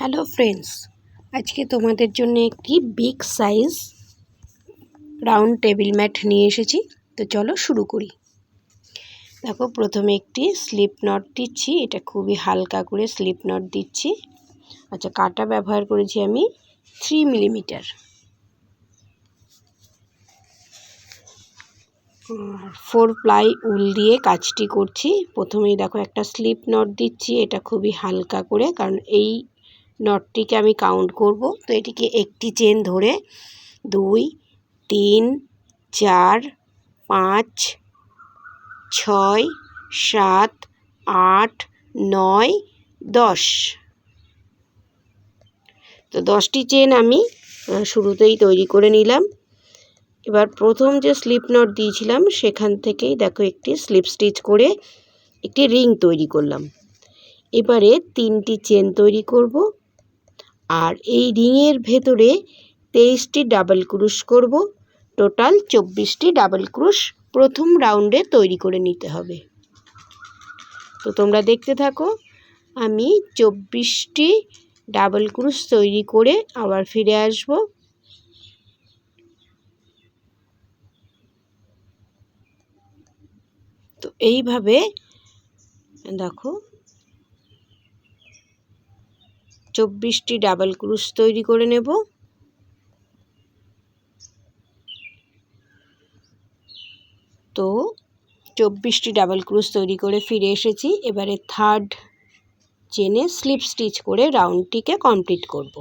Hello friends, আজকে তোমাদের জন্য একটি big size round table mat নিয়ে এসেছি। তো চলো শুরু করি। দেখো, প্রথমে একটি স্লিপ নট দিচ্ছি। এটা খুবই হালকা করে স্লিপ নট দিচ্ছি। আচ্ছা, কাটা ব্যবহার করেছি আমি 3 মিলিমিটার। 4 প্লাই উল দিয়ে কাজটি করছি। প্রথমেই দেখো একটা স্লিপ নট দিচ্ছি। এটা খুবই হালকা করে, কারণ এই নটটিকে আমি কাউন্ট করব। তো এটিকে একটি চেন ধরে 2, 3, 4, 5, 6, 7, 8, 9, 10। তো 10টি চেন আমি শুরুতেই তৈরি করে নিলাম। এবার প্রথম যে স্লিপ নট দিয়েছিলাম সেখান থেকেই দেখো একটি স্লিপ স্টিচ করে একটি রিং তৈরি করলাম। এবারে 3টি চেন তৈরি করব, আর এই রিংয়ের ভেতরে 23টি ডাবল ক্রুশ করব। টোটাল 24টি ডাবল ক্রুশ প্রথম রাউন্ডে তৈরি করে নিতে হবে। তো তোমরা দেখতে থাকো, আমি 24টি ডাবল ক্রুশ তৈরি করে আবার ফিরে আসব। তো এইভাবে দেখো 24টি ডাবল ক্রুশ তৈরি করে নেব। তো 24টি ডাবল ক্রুশ তৈরি করে ফিরে এসেছি। এবারে থার্ড চেনে স্লিপ স্টিচ করে রাউন্ডটিকে কমপ্লিট করব।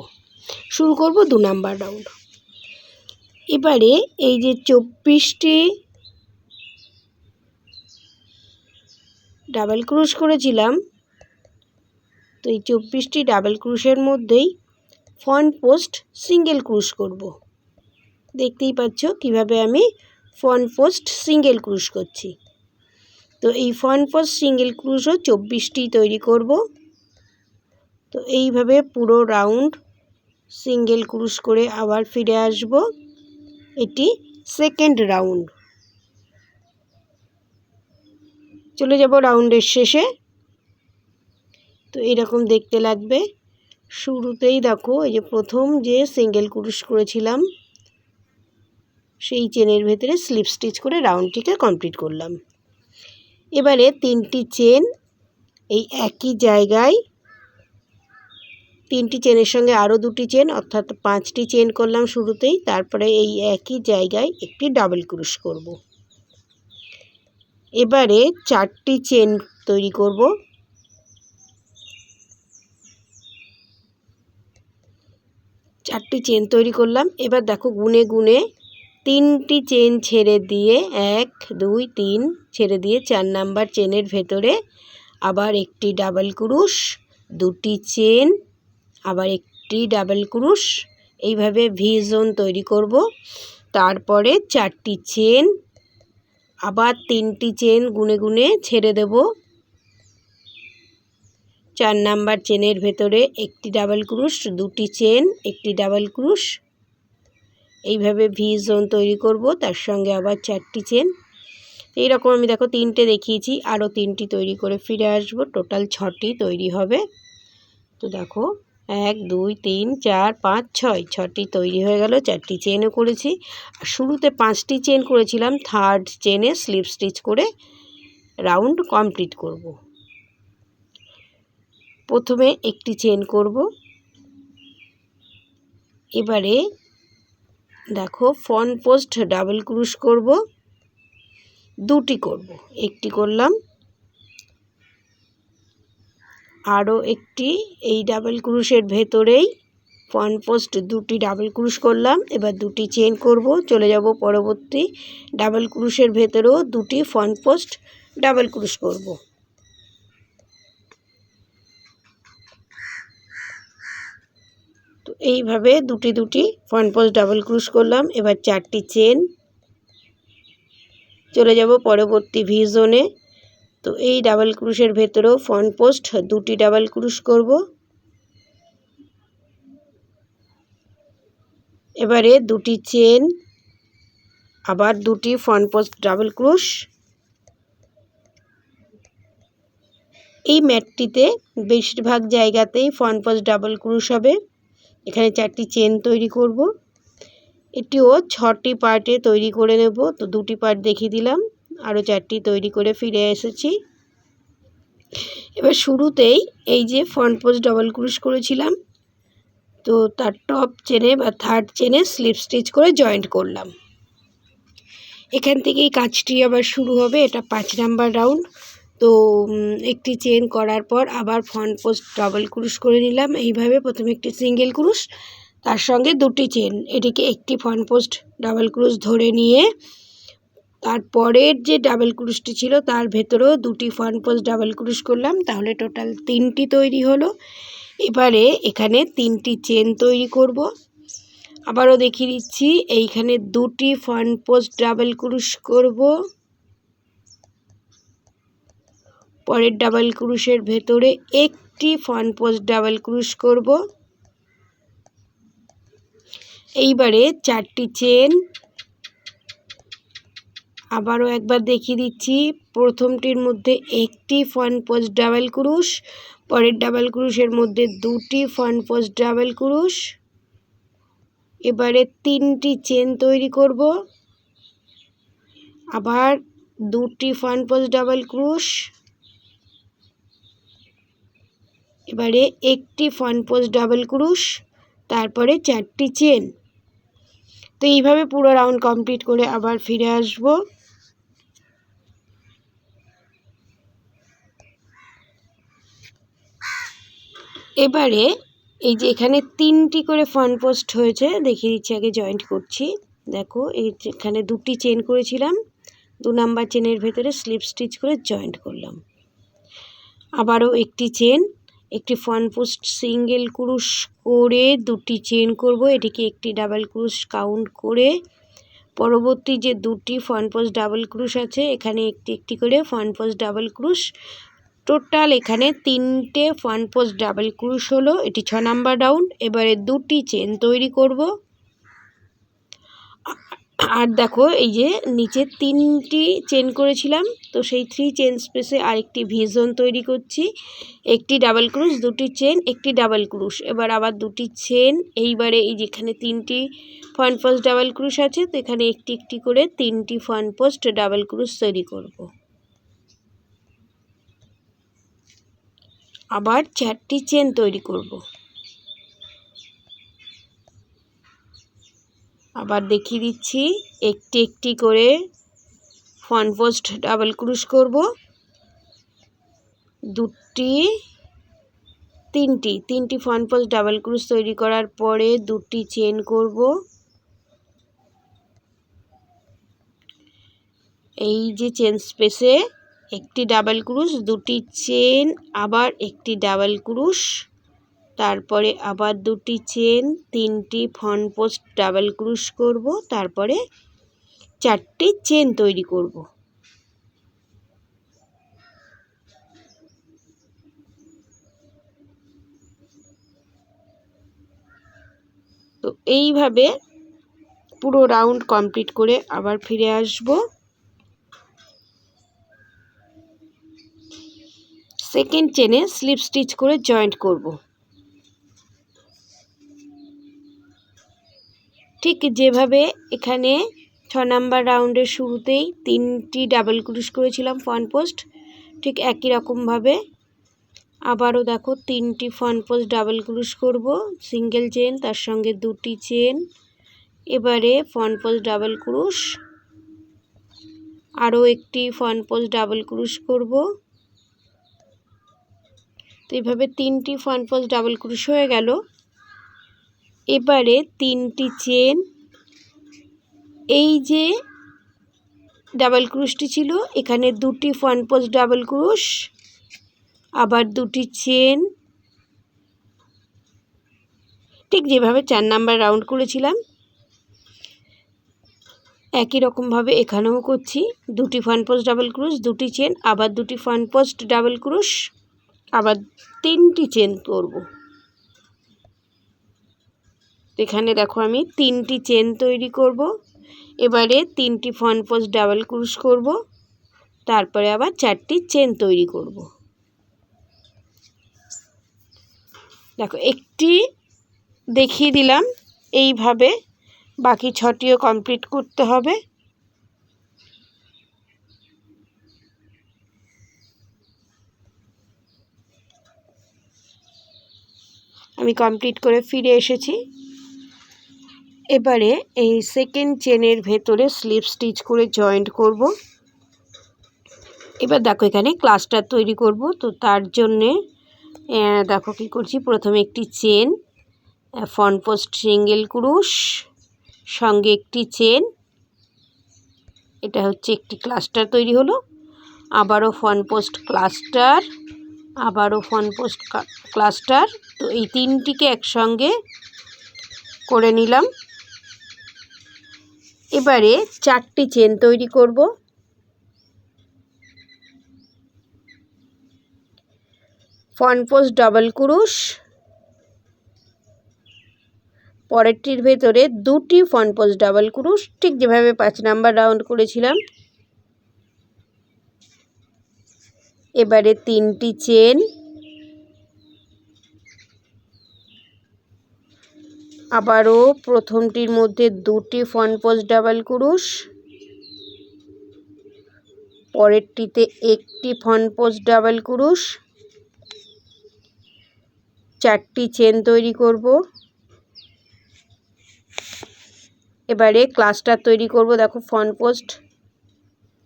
শুরু করব 2 নাম্বার রাউন্ড। এবারে এই যে 24টি ডাবল ক্রুশ করেছিলাম, তো এই 24টি ডাবল ক্রুশের মধ্যেই ফ্রন্ট পোস্ট সিঙ্গেল ক্রুশ করব। দেখতেই পাচ্ছ কিভাবে আমি ফ্রন্ট পোস্ট সিঙ্গেল ক্রুশ করছি। তো এই ফ্রন্ট পোস্ট সিঙ্গেল ক্রুশও 24টি তৈরি করব। তো এইভাবে পুরো রাউন্ড সিঙ্গেল ক্রুশ করে আবার ফিরে আসব। এটি সেকেন্ড রাউন্ড। চলে যাব রাউন্ডের শেষে। তো এরকম দেখতে লাগবে। শুরুতেই দেখো, এই যে প্রথম যে সিঙ্গেল ক্রুশ করেছিলাম সেই চেনের ভেতরে স্লিপ স্টিচ করে রাউন্ডটিকে কমপ্লিট করলাম। এবারে 3টি চেন এই একই জায়গায়, 3টি চেনের সঙ্গে আরও 2টি চেন, অর্থাৎ 5টি চেন করলাম শুরুতেই। তারপরে এই একই জায়গায় একটি ডাবল ক্রুশ করব। এবারে 4টি চেন তৈরি করব। 4টি চেন তৈরি করলাম। এবার দেখো গুনে গুনে 3টি চেন ছেড়ে দিয়ে 1, 2, 3 ছেড়ে দিয়ে 4 নাম্বার চেনের ভেতরে আবার একটি ডাবল ক্রুশ, 2টি চেন, আবার একটি ডাবল ক্রুশ। এইভাবে ভি জোন তৈরি করব। তারপরে 4টি চেন, আবার 3টি চেন গুনে গুনে ছেড়ে দেব। 4 নাম্বার চেনের ভেতরে একটি ডাবল ক্রুশ, 2টি চেন, একটি ডাবল ক্রুশ। এইভাবে ভি জোন তৈরি করব, তার সঙ্গে আবার 4টি চেন। এইরকম আমি দেখো 3টে দেখিয়েছি, আরও 3টি তৈরি করে ফিরে আসব। টোটাল 6টি তৈরি হবে। তো দেখো 1, 2, 3, 4, 5, 6টি তৈরি হয়ে গেল। 4টি চেনও করেছি। আর শুরুতে 5টি চেন করেছিলাম, থার্ড চেনে স্লিপ স্টিচ করে রাউন্ড কমপ্লিট করব। প্রথমে একটি চেন করব। এবারে দেখো ফ্রন্ট পোস্ট ডাবল ক্রুশ করব, 2টি করব। একটি করলাম, আরও একটি এই ডাবল ক্রুশের ভেতরেই ফ্রন্ট পোস্ট 2টি ডাবল ক্রুশ করলাম। এবার 2টি চেন করব। চলে যাব পরবর্তী ডাবল ক্রুশের ভেতরেও 2টি ফ্রন্ট পোস্ট ডাবল ক্রুশ করব। তো এইভাবে 2টি ফ্রন্ট পোস্ট ডাবল ক্রুশ করলাম। এবার 4টি চেন, চলে যাব পরবর্তী ভি জোনে। তো এই ডাবল ক্রুশের ভেতরেও ফ্রন্ট পোস্ট 2টি ডাবল ক্রুশ করব। এবারে 2টি চেন, আবার 2টি ফ্রন্ট পোস্ট ডাবল ক্রুশ। এই ম্যাটটিতে বেশিরভাগ জায়গাতেই ফ্রন্ট পোস্ট ডাবল ক্রুশ হবে। এখানে 4টি চেন তৈরি করব। এটিও 6টি পার্টে তৈরি করে নেব। তো 2টি পার্ট দেখিয়ে দিলাম, আরও 4টি তৈরি করে ফিরে এসেছি। এবার শুরুতেই এই যে ফ্রন্ট পোস্ট ডাবল ক্রুশ করেছিলাম, তো তার টপ চেনে বা থার্ড চেনে স্লিপ স্টিচ করে জয়েন্ট করলাম। এখান থেকেই কাজটি আবার শুরু হবে। এটা 5 নাম্বার রাউন্ড। তো একটি চেন করার পর আবার ফ্রন্ট পোস্ট ডাবল ক্রুশ করে নিলাম। এইভাবে প্রথমে একটি সিঙ্গেল ক্রুশ, তার সঙ্গে 2টি চেন, এটিকে একটি ফ্রন্ট পোস্ট ডাবল ক্রুশ ধরে নিয়ে তারপরের যে ডাবল ক্রুশটি ছিল তার ভেতরেও 2টি ফ্রন্ট পোস্ট ডাবল ক্রুশ করলাম। তাহলে টোটাল 3টি তৈরি হলো। এবারে এখানে 3টি চেন তৈরি করব। আবারও দেখিয়ে দিচ্ছি, এইখানে 2টি ফ্রন্ট পোস্ট ডাবল ক্রুশ করব। পরের ডাবল ক্রুশের ভেতরে একটি ফ্রন্ট পোস্ট ডাবল ক্রুশ করব। এইবারে 4টি চেন। আবারও একবার দেখিয়ে দিচ্ছি, প্রথমটির মধ্যে একটি ফ্রন্ট পোস্ট ডাবল ক্রুশ, পরের ডাবল ক্রুশের মধ্যে 2টি ফ্রন্ট পোস্ট ডাবল ক্রুশ। এবারে 3টি চেন তৈরি করব। আবার 2টি ফ্রন্ট পোস্ট ডাবল ক্রুশ, এবারে একটি ফ্রন্ট পোস্ট ডাবল ক্রুশ, তারপরে 4টি চেন। তো এইভাবে পুরো রাউন্ড কমপ্লিট করে আবার ফিরে আসব। এবারে এই যে এখানে 3টি করে ফ্রন্ট পোস্ট হয়েছে, দেখিয়ে দিচ্ছি, আগে জয়েন্ট করছি। দেখো এই এখানে 2টি চেন করেছিলাম, 2 নাম্বার চেনের ভেতরে স্লিপ স্টিচ করে জয়েন্ট করলাম। আবারও একটি চেন, একটি ফ্রন্ট পোস্ট সিঙ্গেল ক্রুশ করে 2টি চেন করব। এটিকে একটি ডাবল ক্রুশ কাউন্ট করে পরবর্তী যে 2টি ফ্রন্ট পোস্ট ডাবল ক্রুশ আছে এখানে একটি একটি করে ফ্রন্ট পোস্ট ডাবল ক্রুশ। টোটাল এখানে 3টে ফ্রন্ট পোস্ট ডাবল ক্রুশ হলো। এটি 6 নাম্বার রাউন্ড। এবারে 2টি চেন তৈরি করব। আর দেখো এই যে নিচে 3টি চেন করেছিলাম, তো সেই 3 চেন স্পেসে আরেকটি ভি জোন তৈরি করছি। একটি ডাবল ক্রুশ, 2টি চেন, একটি ডাবল ক্রুশ, এবার আবার 2টি চেন। এইবারে এই যেখানে 3টি ফ্রন্ট পোস্ট ডাবল ক্রুশ আছে, তো এখানে একটি একটি করে 3টি ফ্রন্ট পোস্ট ডাবল ক্রুশ তৈরি করব। আবার 4টি চেন তৈরি করব। আবার দেখিয়ে দিচ্ছি, একটি একটি করে ফ্রন্ট পোস্ট ডাবল ক্রুশ করব। 3টি ফ্রন্ট পোস্ট ডাবল ক্রুশ তৈরি করার পরে 2টি চেন করব। এই যে চেন স্পেসে একটি ডাবল ক্রুশ, 2টি চেন, আবার একটি ডাবল ক্রুশ, তারপরে আবার 2টি চেন, 3টি ফ্রন্ট পোস্ট ডাবল ক্রুশ করব, তারপরে 4টি চেন তৈরি করব। তো এইভাবে পুরো রাউন্ড কমপ্লিট করে আবার ফিরে আসব। সেকেন্ড চেনে স্লিপ স্টিচ করে জয়েন্ট করব। ঠিক যেভাবে এখানে 6 নাম্বার রাউন্ডের শুরুতেই 3টি ডাবল ক্রুশ করেছিলাম ফ্রন্ট পোস্ট, ঠিক একই রকমভাবে আবারও দেখো 3টি ফ্রন্ট পোস্ট ডাবল ক্রুশ করব, সিঙ্গেল চেন, তার সঙ্গে 2টি চেন। এবারে ফ্রন্ট পোস্ট ডাবল ক্রুশ, আরও একটি ফ্রন্ট পোস্ট ডাবল ক্রুশ করব। তো এইভাবে 3টি ফ্রন্ট পোস্ট ডাবল ক্রুশ হয়ে গেল। এবারে 3টি চেন, এই যে ডাবল ক্রুশটি ছিল এখানে 2টি ফ্রন্ট পোস্ট ডাবল ক্রুশ, আবার 2টি চেন, ঠিক যেভাবে 4 নাম্বার রাউন্ড করেছিলাম একই রকমভাবে এখানেও করছি। 2টি ফ্রন্ট পোস্ট ডাবল ক্রুশ, 2টি চেন, আবার 2টি ফ্রন্ট পোস্ট ডাবল ক্রুশ, আবার 3টি চেন করব। এখানে দেখো আমি 3টি চেন তৈরি করব। এবারে 3টি ফ্রন্ট পোস্ট ডাবল ক্রুশ করব, তারপরে আবার 4টি চেন তৈরি করব। দেখো একটি দেখিয়ে দিলাম, এইভাবে বাকি 6টিও কমপ্লিট করতে হবে। আমি কমপ্লিট করে ফিরে এসেছি। এবারে এই সেকেন্ড চেনের ভেতরে স্লিপ স্টিচ করে জয়েন্ট করব। এবার দেখো এখানে ক্লাস্টার তৈরি করব, তো তার জন্যে দেখো কী করছি। প্রথমে একটি চেন, ফ্রন্ট পোস্ট সিঙ্গেল ক্রুশ, সঙ্গে একটি চেন, এটা হচ্ছে একটি ক্লাস্টার তৈরি হলো। আবারও ফ্রন্ট পোস্ট ক্লাস্টার, আবারও ফ্রন্ট পোস্ট ক্লাস্টার। তো এই তিনটিকে একসঙ্গে করে নিলাম। এবারে 4টি চেন তৈরি করব। ফ্রন্ট পোস্ট ডাবল ক্রুশ, পরেরটির ভেতরে 2টি ফ্রন্ট পোস্ট ডাবল ক্রুশ, ঠিক যেভাবে 5 নাম্বার রাউন্ড করেছিলাম। এবারে 3টি চেন, আবারও প্রথমটির মধ্যে 2টি ফ্রন্ট পোস্ট ডাবল ক্রুশ, পরেরটিতে একটি ফ্রন্ট পোস্ট ডাবল ক্রুশ, 4টি চেন তৈরি করব। এবারে ক্লাস্টার তৈরি করব। দেখো ফ্রন্ট পোস্ট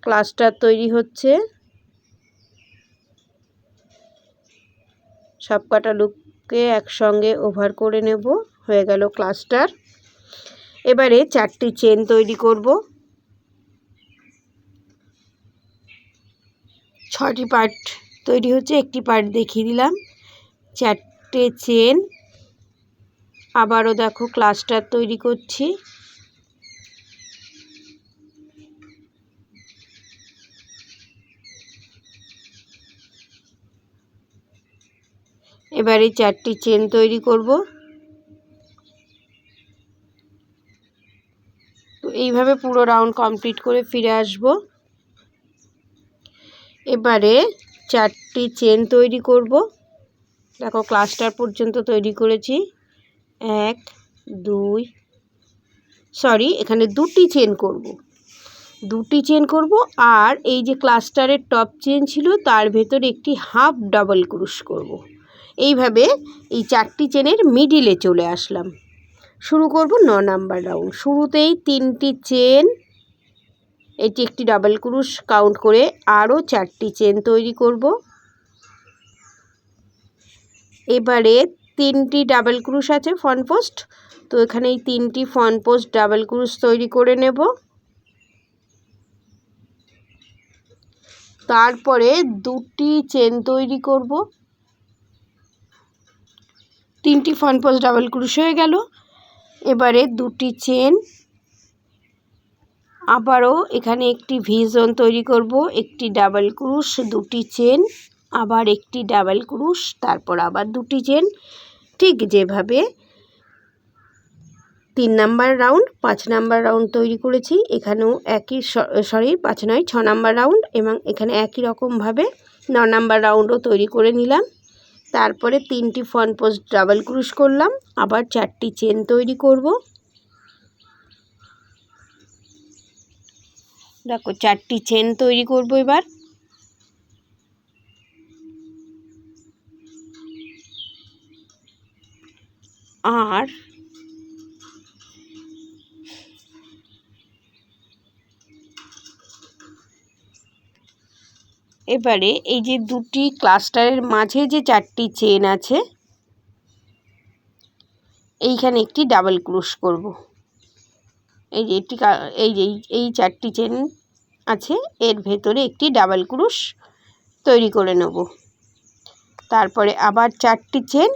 ক্লাস্টার তৈরি হচ্ছে। সবকটা লুপকে একসঙ্গে ওভার করে নেব, হয়ে গেল ক্লাস্টার। এবারে 4টি চেন তৈরি করব। 6টি পার্ট তৈরি হচ্ছে, একটি পার্ট দেখিয়ে দিলাম। 4টে চেন, আবারও দেখো ক্লাস্টার তৈরি করছি। এবারে 4টি চেন তৈরি করব। তো এইভাবে পুরো রাউন্ড কমপ্লিট করে ফিরে আসব। এবারে 4টি চেন তৈরি করব। দেখো ক্লাস্টার পর্যন্ত তৈরি করেছি। 1 2 এখানে 2টি চেন করব, 2টি চেন করব। আর এই যে ক্লাস্টারের টপ চেন ছিল তার ভেতরে একটি হাফ ডাবল ক্রুশ করব। এইভাবে এই 4টি চেনের মিডিলে চলে আসলাম। শুরু করব 9 নাম্বার রাউন্ড। শুরুতেই 3টি চেন, এটি একটি ডাবল ক্রুশ কাউন্ট করে আরও 4টি চেন তৈরি করব। এবারে 3টি ডাবল ক্রুশ আছে ফ্রন্ট পোস্ট, তো এখানে এই 3টি ফ্রন্ট পোস্ট ডাবল ক্রুশ তৈরি করে নেব। তারপরে 2টি চেন তৈরি করব। 3টি ফ্রন্ট পোস্ট ডাবল ক্রুশ হয়ে গেল। এবারে 2টি চেন, আবারও এখানে একটি ভি জোন তৈরি করব, একটি ডাবল ক্রুশ, 2টি চেন, আবার একটি ডাবল ক্রুশ, তারপর আবার 2টি চেন। ঠিক যেভাবে 3 নাম্বার রাউন্ড 5 নাম্বার রাউন্ড তৈরি করেছি, এখানেও একই 5 নয় 6 নাম্বার রাউন্ড, এবং এখানে একই রকমভাবে 9 নাম্বার রাউন্ডও তৈরি করে নিলাম। তারপরে 3টি ফ্রন্ট পোস্ট ডাবল ক্রুশ করলাম, আবার 4টি চেন তৈরি করব। দেখো 4টি চেন তৈরি করব এবার। আর এবারে এই যে 2টি ক্লাস্টারের মাঝে যে 4টি চেন আছে, এইখানে একটি ডাবল ক্রুশ করব। এই যে এই 4টি চেন আছে, এর ভেতরে একটি ডাবল ক্রুশ তৈরি করে নেব। তারপরে আবার 4টি চেন,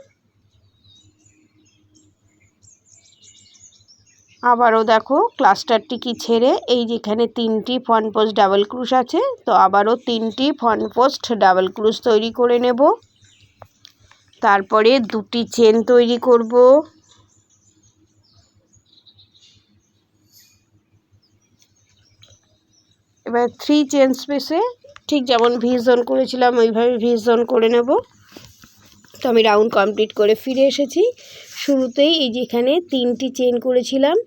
আবারও দেখো ক্লাস্টারটিকে ছেড়ে এই যেখানে 3টি ফ্রন্ট পোস্ট ডাবল ক্রুশ আছে, তো আবারও 3টি ফ্রন্ট পোস্ট ডাবল ক্রুশ তৈরি করে নেব। তারপরে 2টি চেন তৈরি করব। এবার 3 চেন স্পেসে ঠিক যেমন ভি জোন করেছিলাম ওইভাবে ভি জোন করে নেব। তো আমি রাউন্ড কমপ্লিট করে ফিরে এসেছি। শুরুতেই এই যে এখানে 3টি চেন করেছিলাম,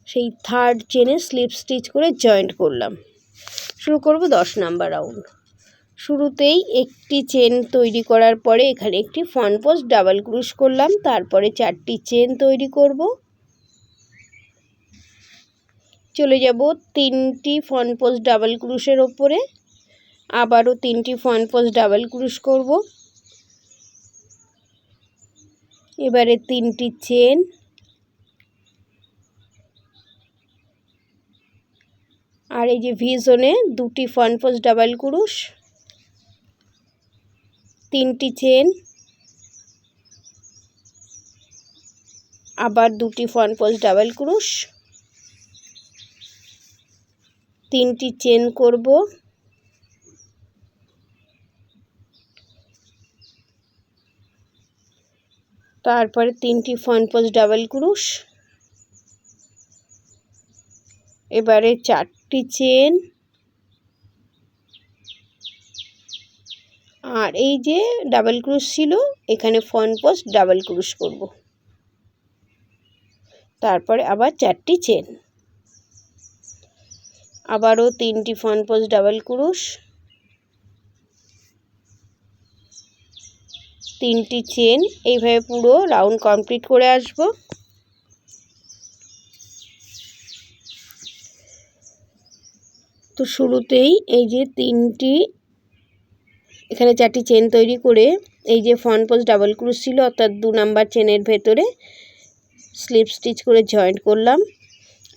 সেই 3rd চেনে স্লিপ স্টিচ করে জয়েন্ট করলাম। শুরু করব 10 নাম্বার রাউন্ড। শুরুতেই একটি চেন তৈরি করার পরে এখানে একটি ফ্রন্ট পোস্ট ডাবল ক্রুশ করলাম, তারপরে 4টি চেন তৈরি করব। চলে যাব 3টি ফ্রন্ট পোস্ট ডাবল ক্রুশের ওপরে, আবারও 3টি ফ্রন্ট পোস্ট ডাবল ক্রুশ করব। এবারে 3টি চেন, আর এই যে ভি জোনে 2টি ফ্রন্ট পোস্ট ডাবল ক্রুশ, 3টি চেন, আবার 2টি ফ্রন্ট পোস্ট ডাবল ক্রুশ, 3টি চেন করব, তারপরে 3টি ফ্রন্ট পোস্ট ডাবল ক্রুশ, এবারে 4টি চেন, আর এই যে ডাবল ক্রুশ ছিল এখানে ফ্রন্ট পোস্ট ডাবল ক্রুশ করব, তারপরে আবার 4টি চেন, আবারও 3টি ফ্রন্ট পোস্ট ডাবল ক্রুশ, 3টি চেন। এইভাবে পুরো রাউন্ড কমপ্লিট করে আসব। তো শুরুতেই এই যে 3টি, এখানে 4টি চেন তৈরি করে এই যে ফ্রন্ট পোস্ট ডাবল ক্রুশ ছিল অর্থাৎ 2 নাম্বার চেনের ভেতরে স্লিপ স্টিচ করে জয়েন্ট করলাম।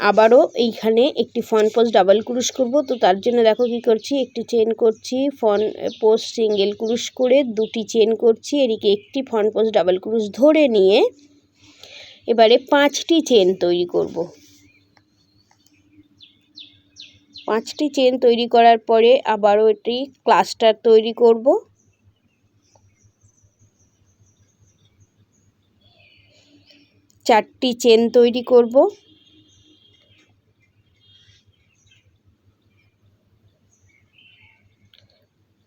আবারও এইখানে একটি ফ্রন্ট পোস্ট ডাবল ক্রুশ করব। তো তার জন্য দেখো কি করছি, একটি চেন করছি, ফ্রন্ট পোস্ট সিঙ্গেল ক্রুশ করে 2টি চেন করছি, এদিকে একটি ফ্রন্ট পোস্ট ডাবল ক্রুশ ধরে নিয়ে এবারে 5টি চেন তৈরি করব। 5টি চেন তৈরি করার পরে আবারও এটি ক্লাস্টার তৈরি করব। চারটি চেন তৈরি করব।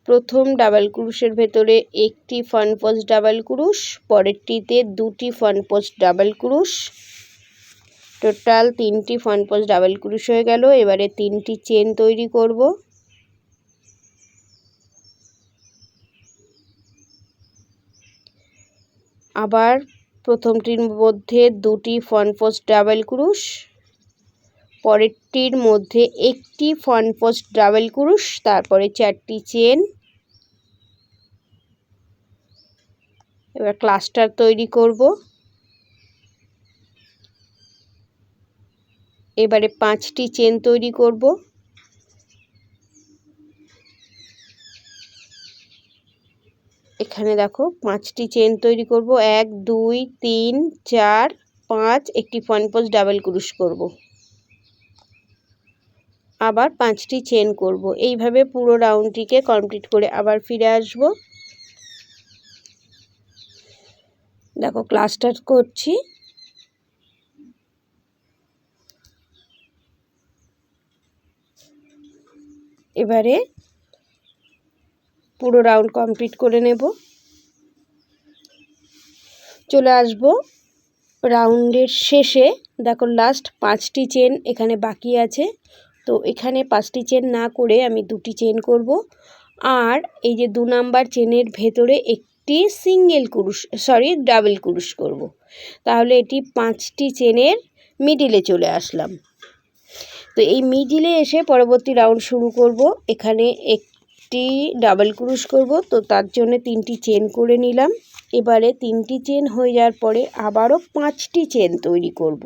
প্রথম ডাবল ক্রুশের ভেতরে একটি ফ্রন্ট পোস্ট ডাবল ক্রুশ, পরেরটিতে 2টি ফ্রন্ট পোস্ট ডাবল ক্রুশ, টোটাল 3টি ফ্রন্ট পোস্ট ডাবল ক্রুশ হয়ে গেল। এবারে 3টি চেন তৈরি করব। আবার প্রথমটির মধ্যে 2টি ফ্রন্ট পোস্ট ডাবল ক্রুশ, পরেরটির মধ্যে একটি ফ্রন্ট পোস্ট ডাবল ক্রুশ, তারপরে 4টি চেন। এবার ক্লাস্টার তৈরি করব। এবারে 5টি চেন তৈরি করব। এখানে দেখো 5টি চেন তৈরি করব, 1 2 3 4 5, একটি ফ্রন্ট পোস্ট ডাবল ক্রুশ করব, আবার 5টি চেন করব। এইভাবে পুরো রাউন্ডটিকে কমপ্লিট করে আবার ফিরে আসব। দেখো ক্লাস্টার করছি। এবারে পুরো রাউন্ড কমপ্লিট করে নেব। চলে আসব রাউন্ডের শেষে। দেখো লাস্ট 5টি চেন এখানে বাকি আছে, তো এখানে 5টি চেন না করে আমি 2টি চেন করব, আর এই যে 2 নাম্বার চেনের ভেতরে একটি সিঙ্গেল ক্রুশ ডাবল ক্রুশ করব। তাহলে এটি 5টি চেনের মিডিলে চলে আসলাম। তো এই মিডিলে এসে পরবর্তী রাউন্ড শুরু করব। এখানে একটি ডাবল ক্রুশ করব, তো তার জন্য 3টি চেন করে নিলাম। এবারে 3টি চেন হয়ে যাওয়ার পরে আবারও 5টি চেন তৈরি করব।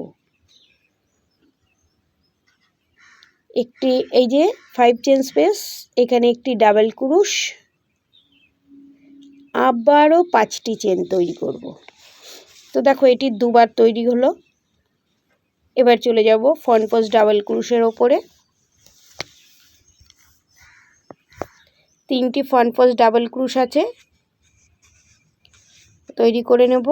একটি এই যে 5 চেন স্পেস, এখানে একটি ডাবল ক্রুশ, আবারও 5টি চেন তৈরি করব। তো দেখো এটি দুবার তৈরি হলো। এবার চলে যাব ফ্রন্ট পোস্ট ডাবল ক্রুশের ওপরে। 3টি ফ্রন্ট পোস্ট ডাবল ক্রুশ আছে, তৈরি করে নেব।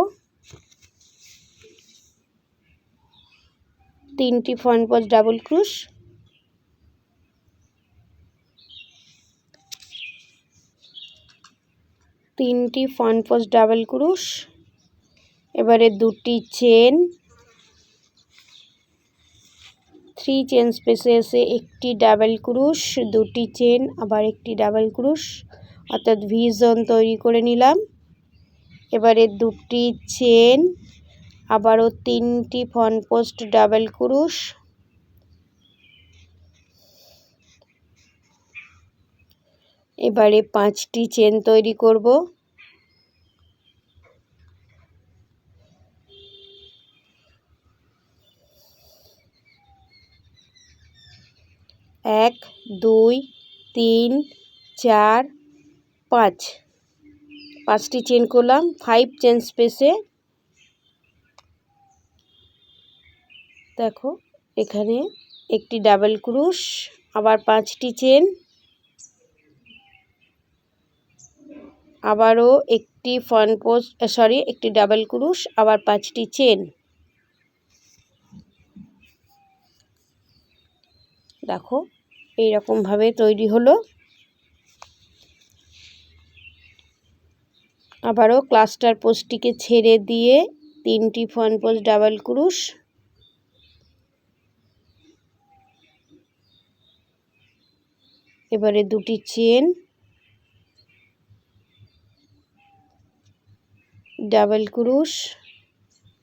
3টি ফ্রন্ট পোস্ট ডাবল ক্রুশ, 3টি ফ্রন্ট পোস্ট ডাবল ক্রোশ, এবারে 2টি চেন, 3 চেন স্পেসে এসে একটি ডাবল ক্রোশ, 2টি চেন, আবার একটি ডাবল ক্রোশ, অর্থাৎ ভি জোন তৈরি করে নিলাম। এবারে 2টি চেন, আবারও 3টি ফ্রন্ট পোস্ট ডাবল ক্রোশ, এবারে 5টি চেন তৈরি করব। 1 2 3 4 5, 5টি চেন করলাম। 5 চেন স্পেসে দেখো এখানে একটি ডাবল ক্রোশ, আবার 5টি চেন, আবারও একটি ফ্রন্ট পোস্ট একটি ডাবল ক্রোশ, আবার 5টি চেন। দেখো এইরকমভাবে তৈরি হলো। আবারও ক্লাস্টার পোস্টটিকে ছেড়ে দিয়ে 3টি ফ্রন্ট পোস্ট ডাবল ক্রোশ, এবারে 2টি চেন, ডাবল ক্রোশ,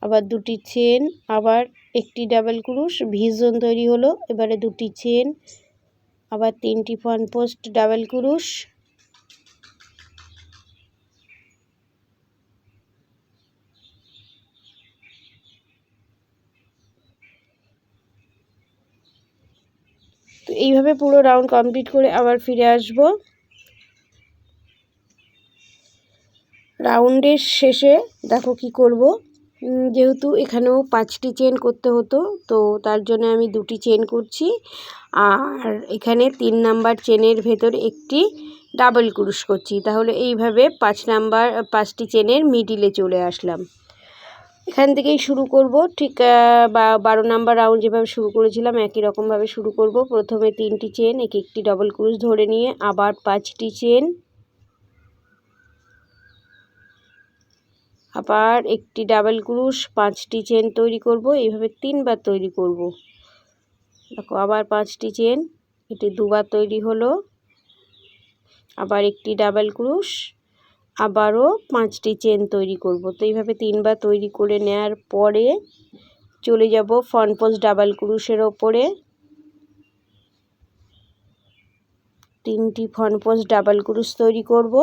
আবার 2টি চেন, আবার একটি ডাবল ক্রোশ, ভি জোন তৈরি হলো। এবারে 2টি চেন, আবার 3টি ফ্রন্ট পোস্ট ডাবল ক্রোশ, তো এইভাবে পুরো রাউন্ড কমপ্লিট করে আবার ফিরে আসব। রাউন্ডের শেষে দেখো কি করব, যেহেতু এখানেও 5টি চেন করতে হতো, তো তার জন্য আমি 2টি চেন করছি, আর এখানে 3 নাম্বার চেনের ভেতর একটি ডাবল ক্রোশ করছি। তাহলে এইভাবে 5টি চেনের মিডিলে চলে আসলাম। এখান থেকেই শুরু করব, ঠিক 12 নাম্বার রাউন্ড যেভাবে শুরু করেছিলাম একই রকমভাবে শুরু করব। প্রথমে 3টি চেন, একটি ডাবল ক্রোশ ধরে নিয়ে আবার 5টি চেন, আবার একটি ডাবল ক্রোশ, 5টি চেন তৈরি করব। এইভাবে 3বার তৈরি করব। দেখো আবার 5টি চেন, এটি 2বার তৈরি হলো, আবার একটি ডাবল ক্রোশ, আবারও 5টি চেন তৈরি করব। তো এইভাবে 3বার তৈরি করে নেওয়ার পরে চলে যাব ফ্রন্ট পোস্ট ডাবল ক্রোশের ওপরে। 3টি ফ্রন্ট পোস্ট ডাবল ক্রোশ তৈরি করব।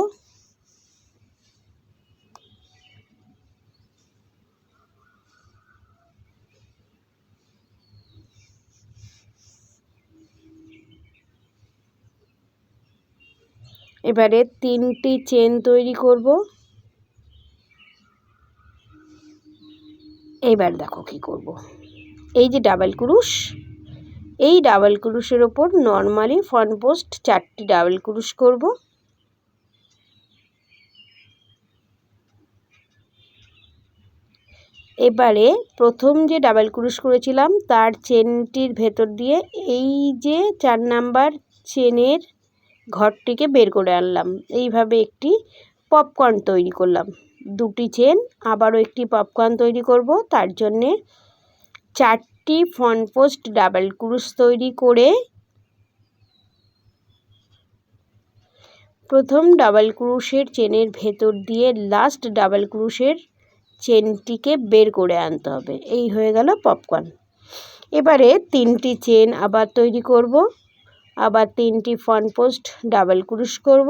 এবারে 3টি চেন তৈরি করব। এইবার দেখো কি করব, এই যে ডাবল ক্রোশ, এই ডাবল ক্রোশের ওপর নর্মালি ফ্রন্ট পোস্ট 4টি ডাবল ক্রোশ করব। এবারে প্রথম যে ডাবল ক্রোশ করেছিলাম তার চেনটির ভেতর দিয়ে এই যে 4 নাম্বার চেনের ঘরটিকে বের করে আনলাম। এইভাবে একটি পপকর্ন তৈরি করলাম। 2টি চেন, আবারও একটি পপকর্ন তৈরি করব। তার জন্যে 4টি ফ্রন্ট পোস্ট ডাবল ক্রোশ তৈরি করে প্রথম ডাবল ক্রোশের চেনের ভেতর দিয়ে লাস্ট ডাবল ক্রোশের চেনটিকে বের করে আনতে হবে। এই হয়ে গেল পপকর্ন। এবারে 3টি চেন আবার তৈরি করব, আবার 3টি ফ্রন্ট পোস্ট ডাবল ক্রোশ করব।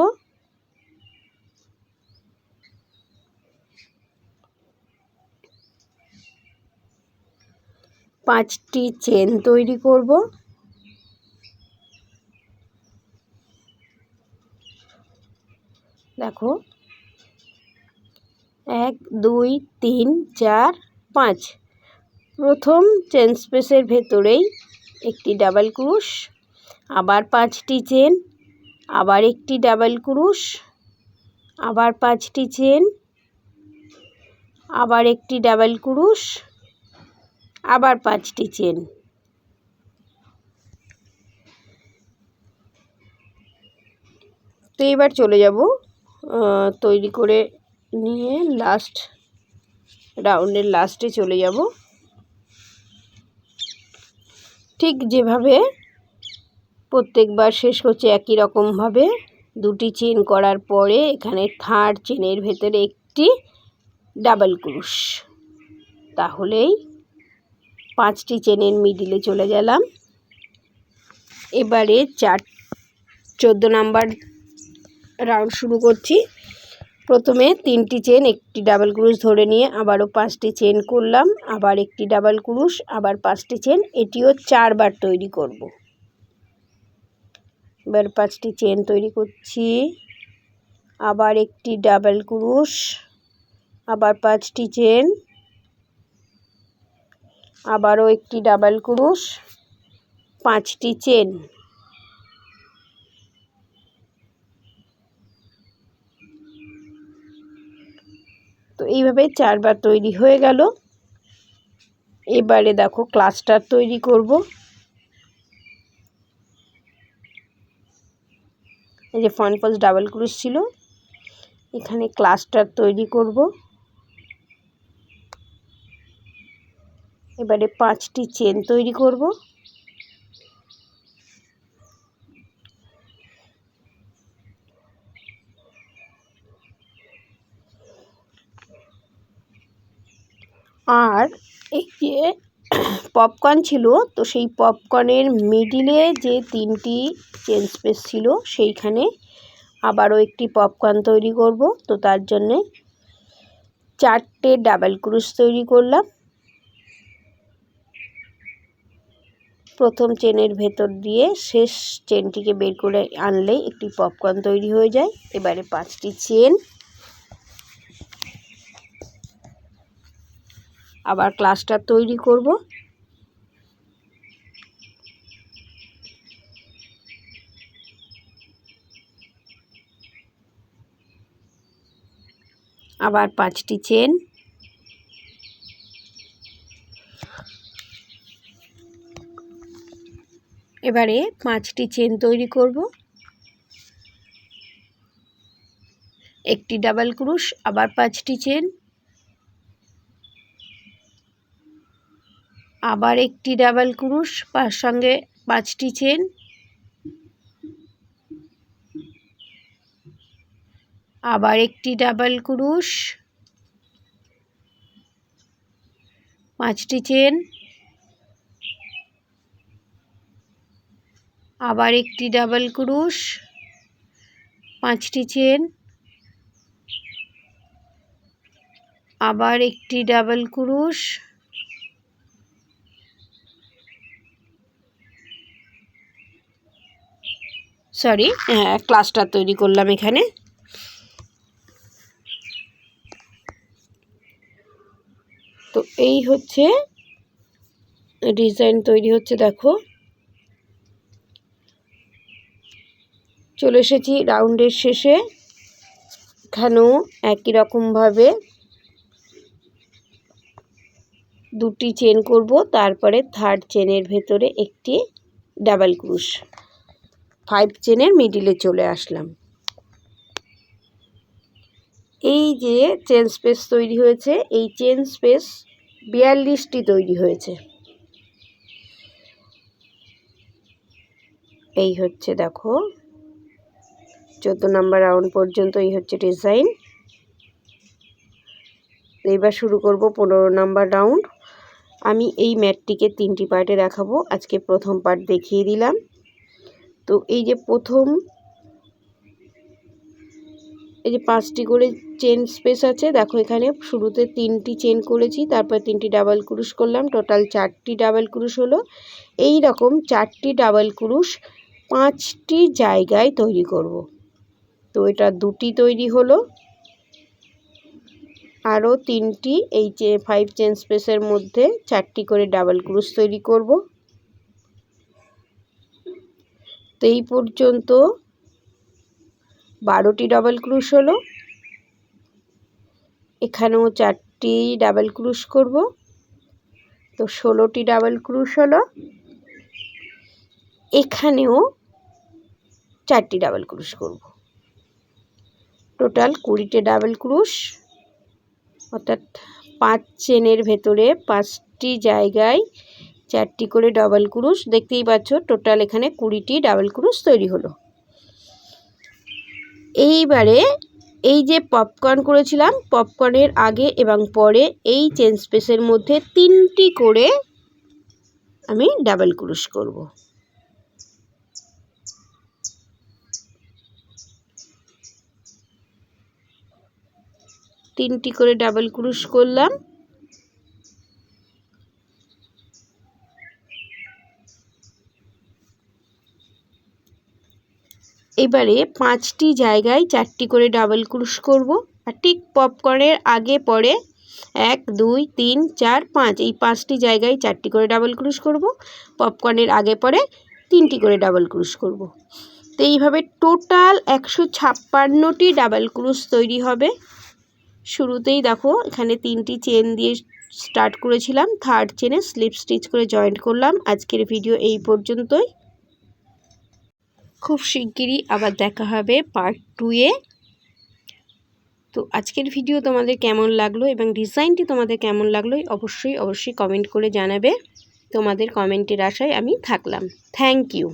পাঁচটি চেন তৈরি করব। দেখো 1 2 3 4 5, প্রথম চেন স্পেসের ভেতরেই একটি ডাবল ক্রোশ, আবার 5টি চেন, আবার একটি ডাবল ক্রোশ, আবার 5টি চেন, আবার একটি ডাবল ক্রোশ, আবার 5টি চেন। তো এবার চলে যাব তৈরি করে নিয়ে লাস্ট রাউন্ডের লাস্টে চলে যাব। ঠিক যেভাবে প্রত্যেকবার শেষ করছি একই রকমভাবে দুটি চেন করার পরে এখানে থার্ড চেনের ভেতরে একটি ডাবল ক্রুশ, তাহলেই 5টি চেনের মিডিলে চলে গেলাম। এবারে 14 নাম্বার রাউন্ড শুরু করছি। প্রথমে 3টি চেন, একটি ডাবল ক্রুশ ধরে নিয়ে আবারও 5টি চেন করলাম, আবার একটি ডাবল ক্রুশ, আবার 5টি চেন, এটিও 4 বার তৈরি করব। এবার 5টি চেন তৈরি করছি, আবার একটি ডাবল ক্রুশ, আবার 5টি চেন, আবারও একটি ডাবল ক্রুশ, 5টি চেন। তো এইভাবে 4 বার তৈরি হয়ে গেল। এবারে দেখো ক্লাস্টার তৈরি করব। এই যে ফ্রন্ট পাশ ডাবল ক্রুশ ছিল, এখানে ক্লাস্টার তৈরি করব। এবারে 5টি চেন তৈরি করব। আর এই যে পপকর্ন ছিল, তো সেই পপকর্নের মিডিলে যে 3টি চেন স্পেস ছিল সেইখানে আবারও একটি পপকর্ন তৈরি করব। তো তার জন্যে 4টে ডাবল ক্রুশ তৈরি করলাম। প্রথম চেনের ভেতর দিয়ে শেষ চেনটিকে বের করে আনলেই একটি পপকর্ন তৈরি হয়ে যায়। এবারে 5টি চেন, আবার ক্লাস্টার তৈরি করব। আবার 5টি চেন, এবারে 5টি চেন তৈরি করব, একটি ডাবল ক্রুশ, আবার 5টি চেন, আবার একটি ডাবল ক্রুশ, তার সঙ্গে 5টি চেন, আবার একটি ডাবল ক্রুশ, 5টি চেন, আবার একটি ডাবল ক্রুশ, 5টি চেন, আবার একটি ডাবল ক্রুশ, ক্লাস্টার তৈরি করলাম এখানে। তো এই হচ্ছে ডিজাইন তৈরি হচ্ছে। দেখো চলে এসেছি রাউন্ডের শেষে। এখানেও একই রকমভাবে 2টি চেন করব, তারপরে থার্ড চেনের ভেতরে একটি ডাবল ক্রুশ, 5 চেনের মিডিলে চলে আসলাম। এই যে চেন স্পেস তৈরি হয়েছে, এই চেন স্পেস 42টি তৈরি হয়েছে। এই হচ্ছে দেখো 14 নাম্বার রাউন্ড পর্যন্ত এই হচ্ছে ডিজাইন। এবার শুরু করব 15 নাম্বার রাউন্ড। আমি এই ম্যাটটিকে 3টি পার্টে দেখাবো, আজকে প্রথম পার্ট দেখিয়ে দিলাম। তো এই যে প্রথম এই যে 5টি করে চেন স্পেস আছে, দেখো এখানে শুরুতে 3টি চেন করেছি, তারপর 3টি ডাবল ক্রুশ করলাম, টোটাল 4টি ডাবল ক্রুশ হলো। এই রকম 4টি ডাবল ক্রুশ 5টি জায়গায় তৈরি করব। তো এটা 2টি তৈরি হলো, আরও 3টি এই যে 5 চেন স্পেসের মধ্যে 4টি করে ডাবল ক্রুশ তৈরি করব। তো এই পর্যন্ত 12টি ডাবল ক্রুশ হলো। এখানেও 4টি ডাবল ক্রুশ করব, তো 16টি ডাবল ক্রুশ হলো। এখানেও 4টি ডাবল ক্রুশ করব, টোটাল 20টে ডাবল ক্রোশ, অর্থাৎ 5 চেনের ভেতরে 5টি জায়গায় 4টি করে ডাবল ক্রোশ। দেখতেই পাচ্ছ টোটাল এখানে 20টি ডাবল ক্রোশ তৈরি হলো। এইবারে এই যে পপকর্ন করেছিলাম, পপকর্নের আগে এবং পরে এই চেন স্পেসের মধ্যে 3টি করে আমি ডাবল ক্রোশ করব। তিনটি করে ডাবল ক্রোশ করলাম। এবারে 5টি জায়গায় 4টি করে ডাবল ক্রোশ করব। আর ঠিক পপকর্নের আগে পরে 1 2 3 4 5 এই 5টি জায়গায় 4টি করে ডাবল ক্রোশ করব। পপকর্নের আগে পরে 3টি করে ডাবল ক্রোশ করব। তো এইভাবে টোটাল 156টি ডাবল ক্রোশ তৈরি হবে। শুরুতেই দেখো এখানে 3টি চেন দিয়ে স্টার্ট করেছিলাম, থার্ড চেনে স্লিপ স্টিচ করে জয়েন্ট করলাম। আজকের ভিডিও এই পর্যন্তই। খুব শিগগিরই আবার দেখা হবে পার্ট 2-এ। তো আজকের ভিডিও তোমাদের কেমন লাগলো এবং ডিজাইনটি তোমাদের কেমন লাগলো অবশ্যই কমেন্ট করে জানাবে। তোমাদের কমেন্টের আশায় আমি থাকলাম। Thank you.